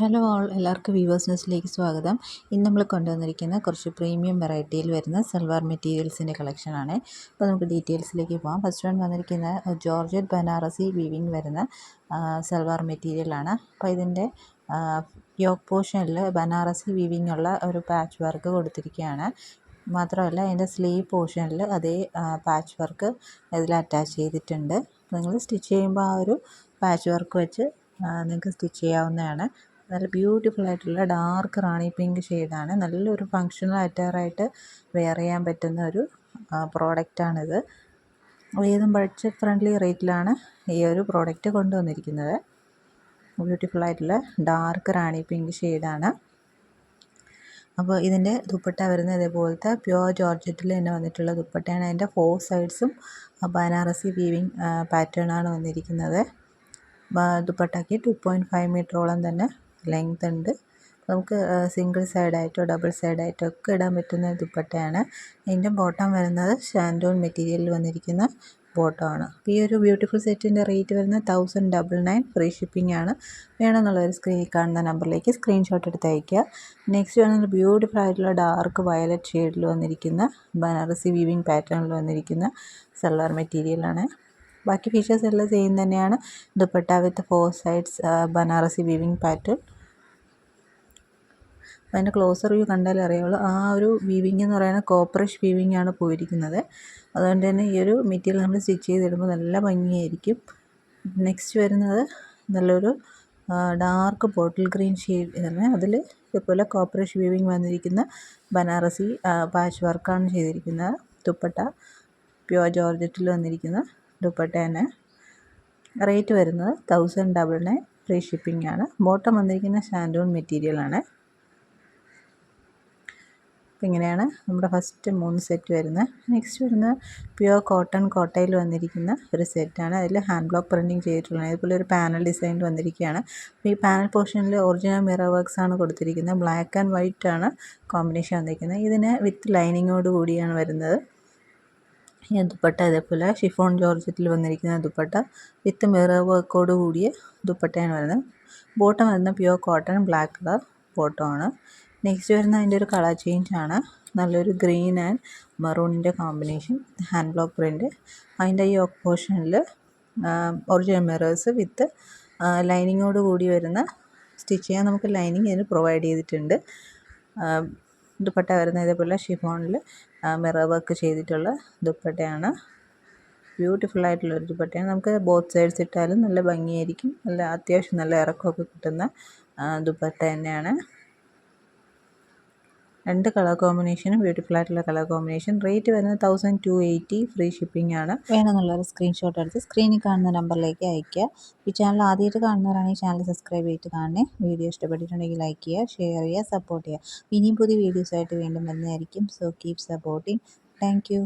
Hello all, എല്ലാവർക്കും weavers ന്യൂസിലേക്ക് സ്വാഗതം. ഇന്ന് നമ്മൾ കൊണ്ടുവന്നിരിക്കുന്ന കുറച്ച് പ്രീമിയം വെറൈറ്റിയിൽ വരുന്ന സൽവാർ മെറ്റീരിയൽസിൻ്റെ കളക്ഷനാണ്. അപ്പോൾ നമുക്ക് ഡീറ്റെയിൽസിലേക്ക് പോകാം. ഫസ്റ്റ് വൺ വന്നിരിക്കുന്ന ജോർജറ്റ് ബനാറസി വീവിങ് വരുന്ന സൽവാർ മെറ്റീരിയലാണ്. അപ്പോൾ ഇതിൻ്റെ യോക്ക് പോർഷനിൽ ബനാറസി വീവിങ് ഉള്ള ഒരു പാച്ച് വർക്ക് കൊടുത്തിരിക്കുകയാണ്. മാത്രമല്ല അതിൻ്റെ സ്ലീവ് പോർഷനിൽ അതേ പാച്ച് വർക്ക് ഇതിൽ അറ്റാച്ച് ചെയ്തിട്ടുണ്ട്. നിങ്ങൾ സ്റ്റിച്ച് ചെയ്യുമ്പോൾ ആ ഒരു പാച്ച് വർക്ക് വെച്ച് നിങ്ങൾക്ക് സ്റ്റിച്ച് ചെയ്യാവുന്നതാണ്. നല്ല ബ്യൂട്ടിഫുൾ ആയിട്ടുള്ള ഡാർക്ക് റാണി പിങ്ക് ഷെയ്ഡാണ്. നല്ലൊരു ഫങ്ഷണൽ അറ്റയറായിട്ട് വെയർ ചെയ്യാൻ പറ്റുന്ന ഒരു പ്രോഡക്റ്റാണിത്. ഏതും ബഡ്ജറ്റ് ഫ്രണ്ട്ലി റേറ്റിലാണ് ഈ ഒരു പ്രോഡക്റ്റ് കൊണ്ടുവന്നിരിക്കുന്നത്. ബ്യൂട്ടിഫുൾ ആയിട്ടുള്ള ഡാർക്ക് റാണി പിങ്ക് ഷെയ്ഡാണ്. അപ്പോൾ ഇതിൻ്റെ ദുപ്പട്ട വരുന്നത് ഇതേപോലത്തെ പ്യുവർ ജോർജറ്റിൽ തന്നെ വന്നിട്ടുള്ള ദുപ്പട്ടയാണ്. അതിൻ്റെ 4 സൈഡ്സും ബനാറസി വീവിങ് പാറ്റേണാണ് വന്നിരിക്കുന്നത്. ദുപ്പട്ടയ്ക്ക് 2.5 മീറ്ററോളം തന്നെ ലെങ്ത് ഉണ്ട്. നമുക്ക് സിംഗിൾ സൈഡായിട്ടോ ഡബിൾ സൈഡായിട്ടോ ഒക്കെ ഇടാൻ പറ്റുന്ന ദുപ്പട്ടയാണ്. ഇതിൻ്റെ ബോട്ടം വരുന്നത് ഷാൻഡോൺ മെറ്റീരിയലിൽ വന്നിരിക്കുന്ന ബോട്ടമാണ്. ഈ ഒരു ബ്യൂട്ടിഫുൾ സെറ്റിൻ്റെ റേറ്റ് വരുന്നത് 1099, ഫ്രീ ഷിപ്പിംഗ് ആണ്. വേണമെന്നുള്ളൊരു സ്ക്രീനിൽ കാണുന്ന നമ്പറിലേക്ക് സ്ക്രീൻഷോട്ട് എടുത്ത് അയയ്ക്കുക. നെക്സ്റ്റ് വരുന്നത് ബ്യൂട്ടിഫുൾ ആയിട്ടുള്ള ഡാർക്ക് വയലറ്റ് ഷെയ്ഡിൽ വന്നിരിക്കുന്ന ബനാറസി വീവിങ് പാറ്റേണിൽ വന്നിരിക്കുന്ന സൽവാർ മെറ്റീരിയലാണ്. ബാക്കി ഫീച്ചേഴ്സ് എല്ലാം സെയിം തന്നെയാണ്. ദുപ്പട്ട വിത്ത് 4 സൈഡ്സ് ബനാറസി വീവിങ് പാറ്റേൺ. അതിൻ്റെ ക്ലോസർ വ്യൂ കണ്ടാലേ അറിയുള്ളൂ. ആ ഒരു വീവിങ് എന്ന് പറയുന്നത് കോപ്പറിഷ് വീവിങ് ആണ് പോയിരിക്കുന്നത്. അതുകൊണ്ട് തന്നെ ഈ ഒരു മെറ്റീരിയൽ നമ്മൾ സ്റ്റിച്ച് ചെയ്തിടുമ്പോൾ നല്ല ഭംഗിയായിരിക്കും. നെക്സ്റ്റ് വരുന്നത് നല്ലൊരു ഡാർക്ക് ബോട്ടിൽ ഗ്രീൻ ഷെയ്ഡ് ആണ്. അതിൽ ഇതുപോലെ കോപ്പറിഷ് വീവിങ് വന്നിരിക്കുന്ന ബനാറസി പാച്ച് വർക്കാണ് ചെയ്തിരിക്കുന്നത്. ദുപ്പട്ട പ്യുവർ ജോർജറ്റിൽ വന്നിരിക്കുന്ന ദുപ്പട്ട തന്നെ. റേറ്റ് വരുന്നത് 1099, ഫ്രീ ഷിപ്പിംഗ് ആണ്. ബോട്ടം വന്നിരിക്കുന്ന ഷാൻഡോൺ മെറ്റീരിയലാണ്. അപ്പോൾ ഇങ്ങനെയാണ് നമ്മുടെ ഫസ്റ്റ് 3 സെറ്റ് വരുന്നത്. നെക്സ്റ്റ് വരുന്നത് പ്യുവർ കോട്ടൺ കോട്ടയിൽ വന്നിരിക്കുന്ന ഒരു സെറ്റാണ്. അതിൽ ഹാൻഡ് ബ്ലോക്ക് പ്രിൻറ്റിങ് ചെയ്തിട്ടുള്ളത്. അതുപോലെ ഒരു പാനൽ ഡിസൈൻ വന്നിരിക്കുകയാണ്. അപ്പോൾ ഈ പാനൽ പോർഷനിൽ ഒറിജിനൽ മിറർ വർക്ക്സ് ആണ് കൊടുത്തിരിക്കുന്നത്. ബ്ലാക്ക് ആൻഡ് വൈറ്റ് ആണ് കോമ്പിനേഷൻ വന്നിരിക്കുന്നത്. ഇതിന് വിത്ത് ലൈനിങ്ങോട് കൂടിയാണ് വരുന്നത്. ഈ ദുപ്പട്ട ഇതേപോലെ ഷിഫോൺ ജോർജറ്റിൽ വന്നിരിക്കുന്ന ദുപ്പട്ട വിത്ത് മിറർ വർക്കോട് കൂടിയ ദുപ്പട്ടയാണ് വരുന്നത്. ബോട്ടം വരുന്ന പ്യുവർ കോട്ടൺ ബ്ലാക്ക് കളർ ബോട്ടമാണ്. നെക്സ്റ്റ് വരുന്ന അതിൻ്റെ ഒരു കളർ ചേഞ്ച് ആണ്. നല്ലൊരു ഗ്രീൻ ആൻഡ് മറൂണിൻ്റെ കോമ്പിനേഷൻ, ഹാൻഡ് ബ്ലോക്ക് പ്രിൻറ്റ്. അതിൻ്റെ ഈ യോക്ക് പോർഷനിൽ ഒറിജിനൽ മിറേഴ്സ് വിത്ത് ലൈനിങ്ങോട് കൂടി വരുന്ന സ്റ്റിച്ച് ചെയ്യാൻ നമുക്ക് ലൈനിങ് ഇതിന് പ്രൊവൈഡ് ചെയ്തിട്ടുണ്ട്. ദുപ്പട്ട വരുന്നത് ഇതേപോലെ ഷിഫോണിൽ മിറർ വർക്ക് ചെയ്തിട്ടുള്ള ദുപ്പട്ടയാണ്. ബ്യൂട്ടിഫുൾ ആയിട്ടുള്ളൊരു ദുപ്പട്ടയാണ്. നമുക്ക് ബോത്ത് സൈഡ്സ് ഇട്ടാലും നല്ല ഭംഗിയായിരിക്കും. നല്ല അത്യാവശ്യം നല്ല ഇറക്കമൊക്കെ കിട്ടുന്ന ദുപ്പട്ട തന്നെയാണ്. 2 കളർ കോമ്പിനേഷനും ബ്യൂട്ടിഫുൾ ആയിട്ടുള്ള കളർ കോമ്പിനേഷൻ. റേറ്റ് വരുന്നത് 1280, ഫ്രീ ഷിപ്പിംഗ് ആണ്. വേണമെന്നുള്ളൊരു സ്ക്രീൻഷോട്ട് എടുത്ത് സ്ക്രീനിൽ കാണുന്ന നമ്പറിലേക്ക് അയയ്ക്കുക. ഈ ചാനൽ ആദ്യമായിട്ട് കാണുന്നവരാണെങ്കിൽ ചാനൽ സബ്സ്ക്രൈബ് ചെയ്തിട്ട് കാണണേ. വീഡിയോ ഇഷ്ടപ്പെട്ടിട്ടുണ്ടെങ്കിൽ ലൈക്ക് ചെയ്യുക, ഷെയർ ചെയ്യുക, സപ്പോർട്ട് ചെയ്യുക. ഇനിയും പുതിയ വീഡിയോസായിട്ട് വീണ്ടും വരുന്നതായിരിക്കും. So keep supporting. Thank you.